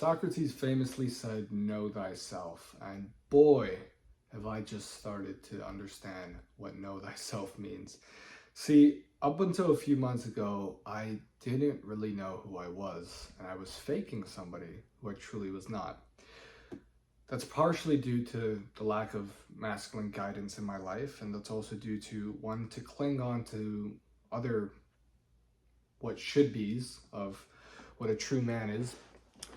Socrates famously said, "Know thyself," and boy, have I just started to understand what know thyself means. See, up until a few months ago, I didn't really know who I was, and I was faking somebody who I truly was not. That's partially due to the lack of masculine guidance in my life, and that's also due to one to cling on to other what should be's of what a true man is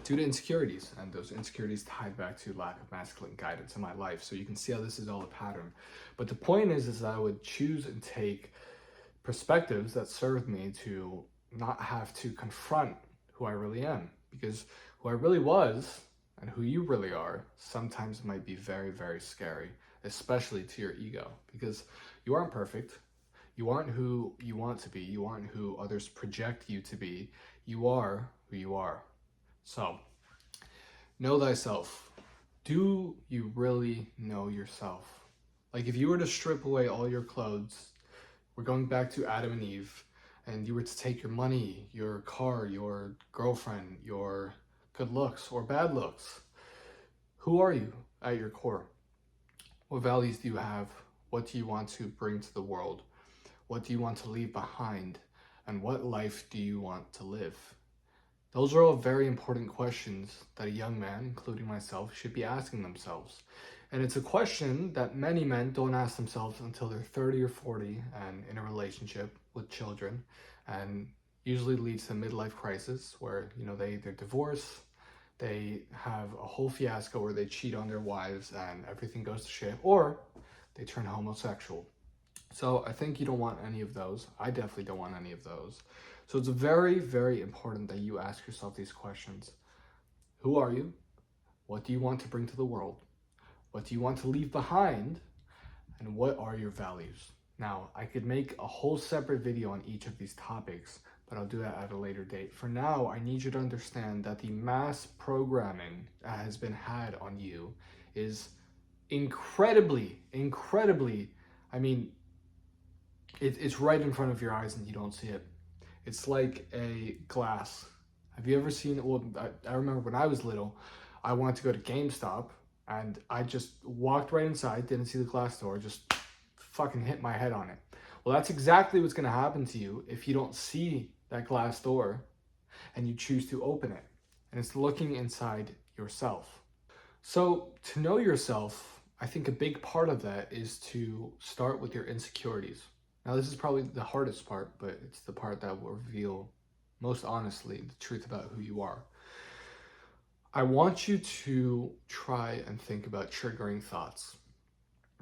due to insecurities, and those insecurities tied back to lack of masculine guidance in my life. So you can see how this is all a pattern. But the point is that I would choose and take perspectives that served me to not have to confront who I really am, because who I really was and who you really are sometimes might be very, very scary, especially to your ego, because you aren't perfect. You aren't who you want to be. You aren't who others project you to be. You are who you are. So, know thyself. Do you really know yourself? Like, if you were to strip away all your clothes, we're going back to Adam and Eve, and you were to take your money, your car, your girlfriend, your good looks or bad looks, who are you at your core? What values do you have? What do you want to bring to the world? What do you want to leave behind? And what life do you want to live? Those are all very important questions that a young man, including myself, should be asking themselves. And it's a question that many men don't ask themselves until they're 30 or 40 and in a relationship with children, and usually leads to midlife crisis where, they either divorce, they have a whole fiasco where they cheat on their wives and everything goes to shit, or they turn homosexual. So I think you don't want any of those. I definitely don't want any of those. So it's very, very important that you ask yourself these questions. Who are you? What do you want to bring to the world? What do you want to leave behind? And what are your values? Now, I could make a whole separate video on each of these topics, but I'll do that at a later date. For now, I need you to understand that the mass programming that has been had on you is incredibly, it's right in front of your eyes and you don't see it. It's like a glass. Have you ever seen it? Well, I remember when I was little, I wanted to go to GameStop and I just walked right inside, didn't see the glass door, just fucking hit my head on it. Well, that's exactly what's going to happen to you if you don't see that glass door and you choose to open it. And it's looking inside yourself. So to know yourself, I think a big part of that is to start with your insecurities. Now, this is probably the hardest part, but it's the part that will reveal most honestly the truth about who you are. I want you to try and think about triggering thoughts.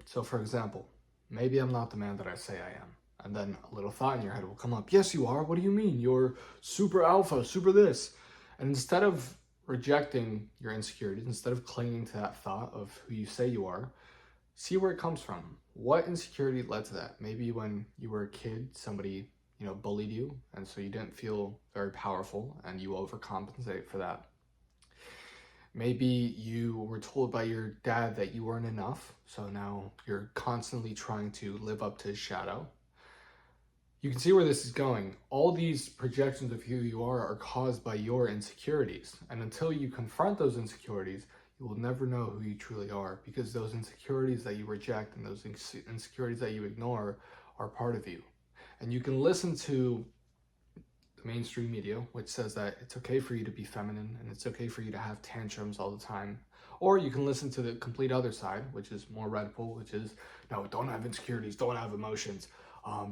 So, for example, maybe I'm not the man that I say I am. And then a little thought in your head will come up. Yes, you are. What do you mean? You're super alpha, super this. And instead of rejecting your insecurities, instead of clinging to that thought of who you say you are, see where it comes from. What insecurity led to that? Maybe when you were a kid, somebody, bullied you, and so you didn't feel very powerful, and you overcompensate for that. Maybe you were told by your dad that you weren't enough, so now you're constantly trying to live up to his shadow. You can see where this is going. All these projections of who you are caused by your insecurities, and until you confront those insecurities, you will never know who you truly are, because those insecurities that you reject and those insecurities that you ignore are part of you. And you can listen to the mainstream media, which says that it's okay for you to be feminine and it's okay for you to have tantrums all the time. Or you can listen to the complete other side, which is more red pill, which is, no, don't have insecurities, don't have emotions,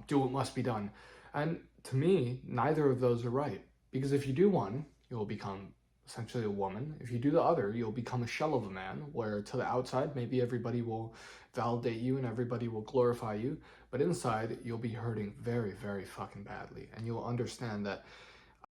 do what must be done. And to me, neither of those are right. Because if you do one, you'll become essentially a woman. If you do the other, you'll become a shell of a man, where to the outside, maybe everybody will validate you and everybody will glorify you, but inside, you'll be hurting very, very fucking badly. And you'll understand that